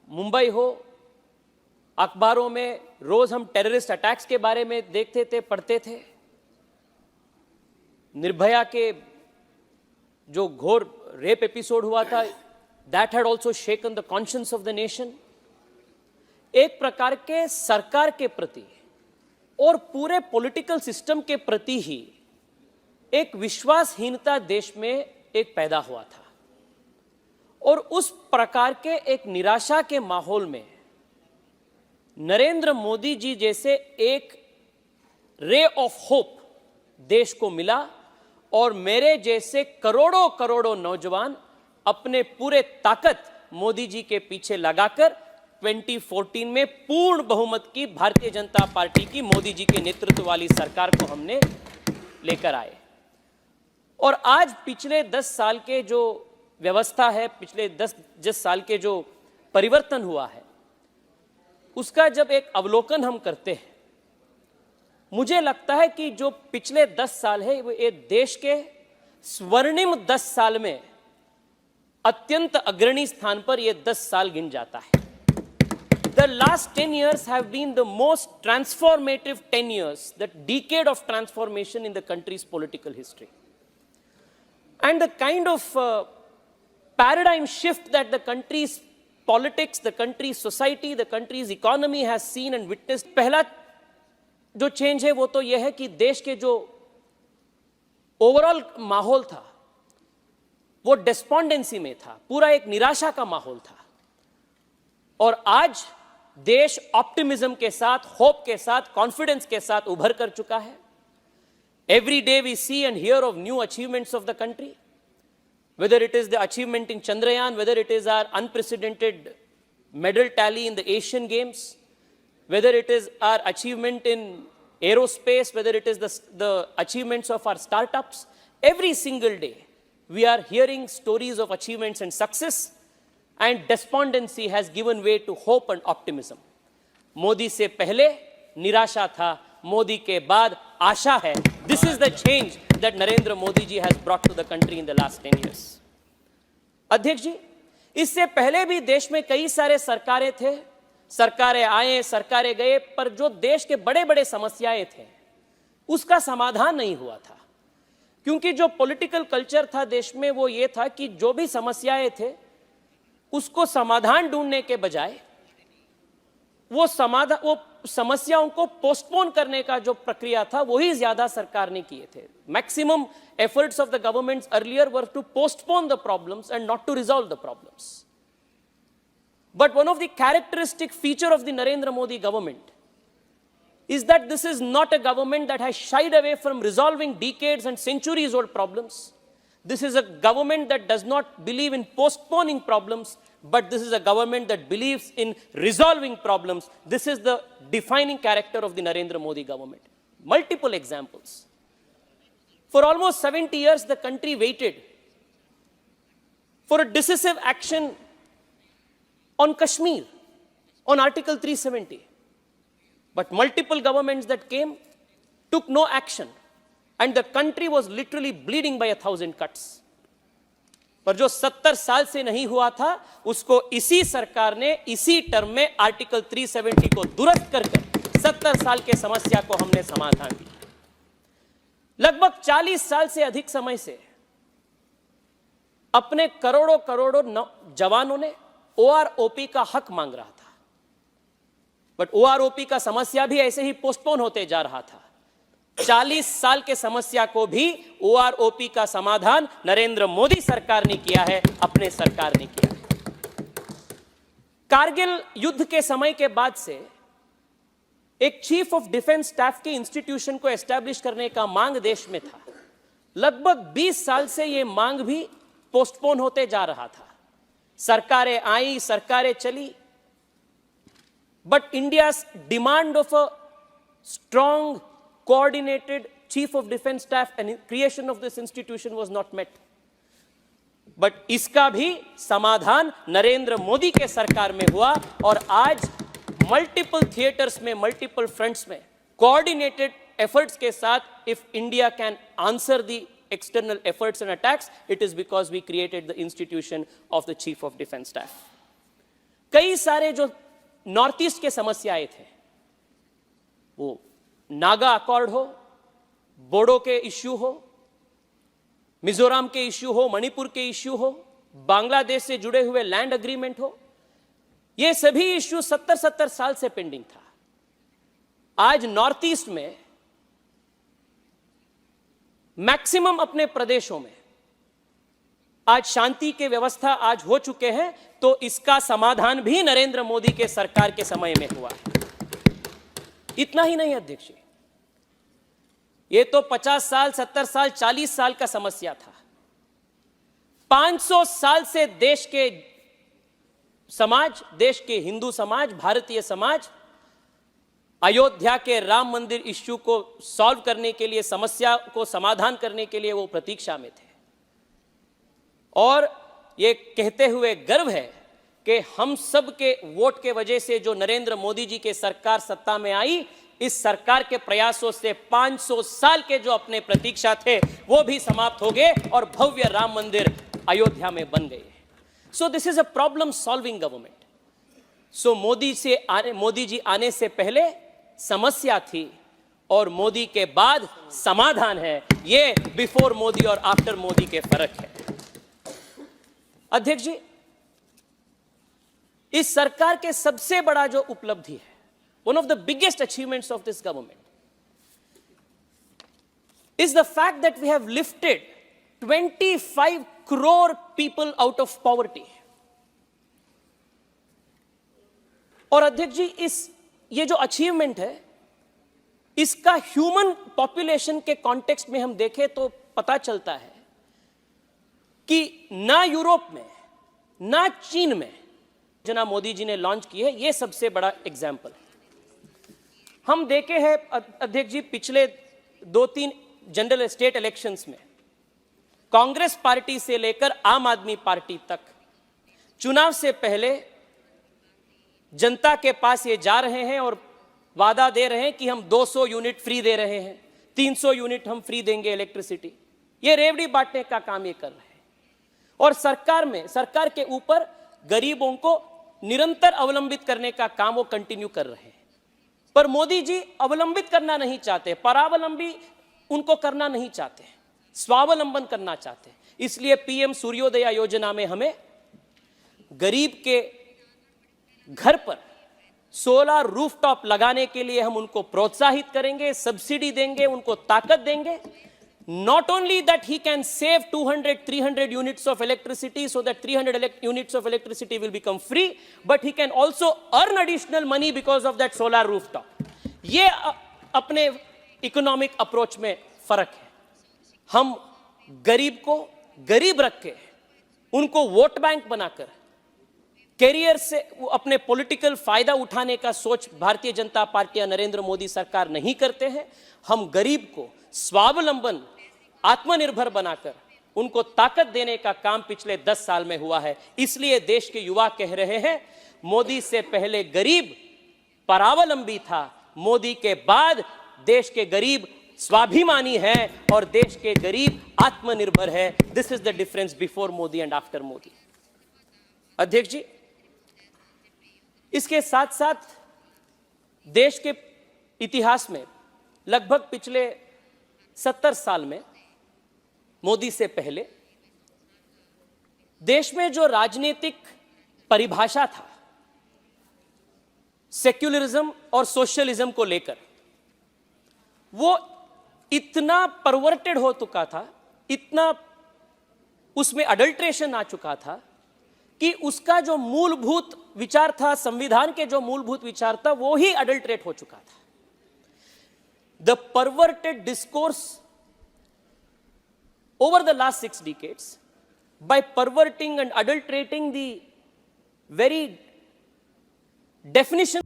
मुंबई हो, अखबारों में रोज हम टेररिस्ट अटैक्स के बारे में देखते थे, पढ़ते थे। निर्भया के जो घोर रेप एपिसोड हुआ था, that had also shaken the conscience of the nation. एक प्रकार के सरकार के प्रति और पूरे पॉलिटिकल सिस्टम के प्रति ही एक विश्वासहीनता देश में एक पैदा हुआ था, और उस प्रकार के एक निराशा के माहौल में नरेंद्र मोदी जी जैसे एक रे ऑफ होप देश को मिला, और मेरे जैसे करोड़ों करोड़ों नौजवान अपने पूरे ताकत मोदी जी के पीछे लगाकर 2014 में पूर्ण बहुमत की भारतीय जनता पार्टी की मोदी जी के नेतृत्व वाली सरकार को हमने लेकर आए। और आज पिछले 10 साल के जो व्यवस्था है, पिछले 10 साल के जो परिवर्तन हुआ है, उसका जब एक अवलोकन हम करते हैं, मुझे लगता है कि जो पिछले 10 साल है वो एक देश के स्वर्णिम 10 साल में अत्यंत अग्रणी स्थान पर ये 10 साल गिन जाता है। The last 10 years have been the most transformative 10 years, the decade of transformation in the country's political history. And the kind of paradigm shift that the country's politics, the country's society, the country's economy has seen and witnessed. पहला जो change है वो तो यह है कि देश के जो ओवरऑल माहौल था वो डेस्पोंडेंसी में था, पूरा एक निराशा का माहौल था। और आज देश ऑप्टिमिज्म के साथ, होप के साथ, कॉन्फिडेंस के साथ उभर कर चुका है। Every day we see and hear of new achievements of the country, whether it is the achievement in Chandrayaan, whether it is our unprecedented medal tally in the Asian Games, whether it is our achievement in aerospace, whether it is the achievements of our startups. Every single day we are hearing stories of achievements and success, and despondency has given way to hope and optimism. Modi से पहले निराशा था, मोदी के बाद आशा है। This is the change that Narendra Modi ji has brought to the country in the last 10 years. अध्यक्ष जी, इससे पहले भी देश में कई सारे सरकारें थे, सरकारें आए, सरकारें गए, पर जो देश के बड़े बड़े समस्याएं थे उसका समाधान नहीं हुआ था। क्योंकि जो पॉलिटिकल कल्चर था देश में वो ये था कि जो भी समस्याएं थे उसको समाधान ढूंढने के बजाय वो समस्याओं को पोस्टपोन करने का जो प्रक्रिया था वही ज्यादा सरकार ने किए थे। Maximum efforts of the governments earlier were to postpone the problems and not to resolve the problems. But one of the characteristic feature of the Narendra Modi government is that this is not a government that has shied away from resolving decades and centuries old problems. This is a government that does not believe in postponing problems, but this is a government that believes in resolving problems. This is the defining character of the Narendra Modi government. Multiple examples. For almost 70 years, the country waited for a decisive action on Kashmir, on Article 370. But multiple governments that came took no action, and the country was literally bleeding by 1,000 cuts. पर जो 70 साल से नहीं हुआ था उसको इसी सरकार ने इसी टर्म में आर्टिकल 370 को दुरुस्त करके 70 साल के समस्या को हमने समाधान दिया। लगभग 40 साल से अधिक समय से अपने करोड़ों करोड़ों जवानों ने ओआरओपी का हक मांग रहा था, बट ओआरओपी का समस्या भी ऐसे ही पोस्टपोन होते जा रहा था। 40 साल के समस्या को भी ओआरओपी का समाधान नरेंद्र मोदी सरकार ने किया है, अपने सरकार ने किया है। कारगिल युद्ध के समय के बाद से एक चीफ ऑफ डिफेंस स्टाफ के इंस्टीट्यूशन को एस्टैब्लिश करने का मांग देश में था। लगभग 20 साल से यह मांग भी पोस्टपोन होते जा रहा था। सरकारें आई, सरकारें चली, but India's demand of a strong coordinated chief of defense staff and creation of this institution was not met. But इसका भी समाधान नरेंद्र मोदी के सरकार में हुआ, और आज मल्टीपल थिएटर्स में, मल्टीपल फ्रंट्स में कोऑर्डिनेटेड एफर्ट्स के साथ if India can answer the external efforts and attacks, it is because we created the institution of the chief of defense staff. कई सारे जो नॉर्थ ईस्ट के समस्याएं थे, वो नागा अकॉर्ड हो, बोडो के इश्यू हो, मिजोरम के इश्यू हो, मणिपुर के इश्यू हो, बांग्लादेश से जुड़े हुए लैंड एग्रीमेंट हो, ये सभी इश्यू 70-70 साल से पेंडिंग था। आज नॉर्थ ईस्ट में मैक्सिमम अपने प्रदेशों में आज शांति के व्यवस्था आज हो चुके हैं, तो इसका समाधान भी नरेंद्र मोदी के सरकार के समय में हुआ है। इतना ही नहीं अध्यक्ष जी, ये तो 50 साल, 70 साल, 40 साल का समस्या था। 500 साल से देश के समाज, देश के हिंदू समाज, भारतीय समाज अयोध्या के राम मंदिर इश्यू को सॉल्व करने के लिए, समस्या को समाधान करने के लिए वो प्रतीक्षा में थे। और ये कहते हुए गर्व है कि हम सब के वोट के वजह से जो नरेंद्र मोदी जी के सरकार सत्ता में आई, इस सरकार के प्रयासों से 500 साल के जो अपने प्रतीक्षा थे वो भी समाप्त हो गए और भव्य राम मंदिर अयोध्या में बन गए। So this is a problem solving government. So Modi ji आने से पहले समस्या थी और मोदी के बाद समाधान है। ये बिफोर मोदी और आफ्टर मोदी के फर्क है। अध्यक्ष जी, इस सरकार के सबसे बड़ा जो उपलब्धि है, one of the biggest achievements of this government is the fact that we have lifted 25 crore people out of poverty. और अध्यक्ष जी, ये जो अचीवमेंट है, इसका ह्यूमन पॉपुलेशन के कॉन्टेक्स्ट में हम देखें तो पता चलता है कि ना यूरोप में ना चीन में जना मोदी जी ने लॉन्च की है, ये सबसे बड़ा एग्जाम्पल है। हम देखे हैं अध्यक्ष जी, पिछले 2-3 जनरल स्टेट इलेक्शंस में कांग्रेस पार्टी से लेकर आम आदमी पार्टी तक चुनाव से पहले जनता के पास ये जा रहे हैं और वादा दे रहे हैं कि हम 200 यूनिट फ्री दे रहे हैं, 300 यूनिट हम फ्री देंगे इलेक्ट्रिसिटी। ये रेवड़ी बांटने का काम ये कर रहे हैं। और सरकार के ऊपर गरीबों को निरंतर अवलंबित करने का काम वो कंटिन्यू कर रहे हैं। पर मोदी जी अवलंबित करना नहीं चाहते, परावलंबी उनको करना नहीं चाहते, स्वावलंबन करना चाहते। इसलिए पीएम सूर्योदय योजना में हमें गरीब के घर पर सोलर रूफटॉप लगाने के लिए हम उनको प्रोत्साहित करेंगे, सब्सिडी देंगे, उनको ताकत देंगे। Not only that he can save 200-300 units of electricity so that 300 units of electricity will become free, but he can also earn additional money because of that solar rooftop. ये अपने इकोनॉमिक अप्रोच में फर्क है। हम गरीब को गरीब रख के उनको वोट बैंक बनाकर कैरियर से अपने पॉलिटिकल फायदा उठाने का सोच भारतीय जनता पार्टी या नरेंद्र मोदी सरकार नहीं करते हैं। हम गरीब को स्वावलंबन, आत्मनिर्भर बनाकर उनको ताकत देने का काम पिछले 10 साल में हुआ है। इसलिए देश के युवा कह रहे हैं, मोदी से पहले गरीब परावलंबी था, मोदी के बाद देश के गरीब स्वाभिमानी है और देश के गरीब आत्मनिर्भर है। This is the difference before Modi and after Modi. अध्यक्ष जी, इसके साथ साथ देश के इतिहास में लगभग पिछले 70 साल में मोदी से पहले देश में जो राजनीतिक परिभाषा था सेक्युलरिज्म और सोशलिज्म को लेकर, वो इतना परवर्टेड हो चुका था, इतना उसमें अडल्ट्रेशन आ चुका था कि उसका जो मूलभूत विचार था, संविधान के जो मूलभूत विचार था, वो ही अडल्ट्रेट हो चुका था। The perverted discourse over the last 6 decades, by perverting and adulterating the very definition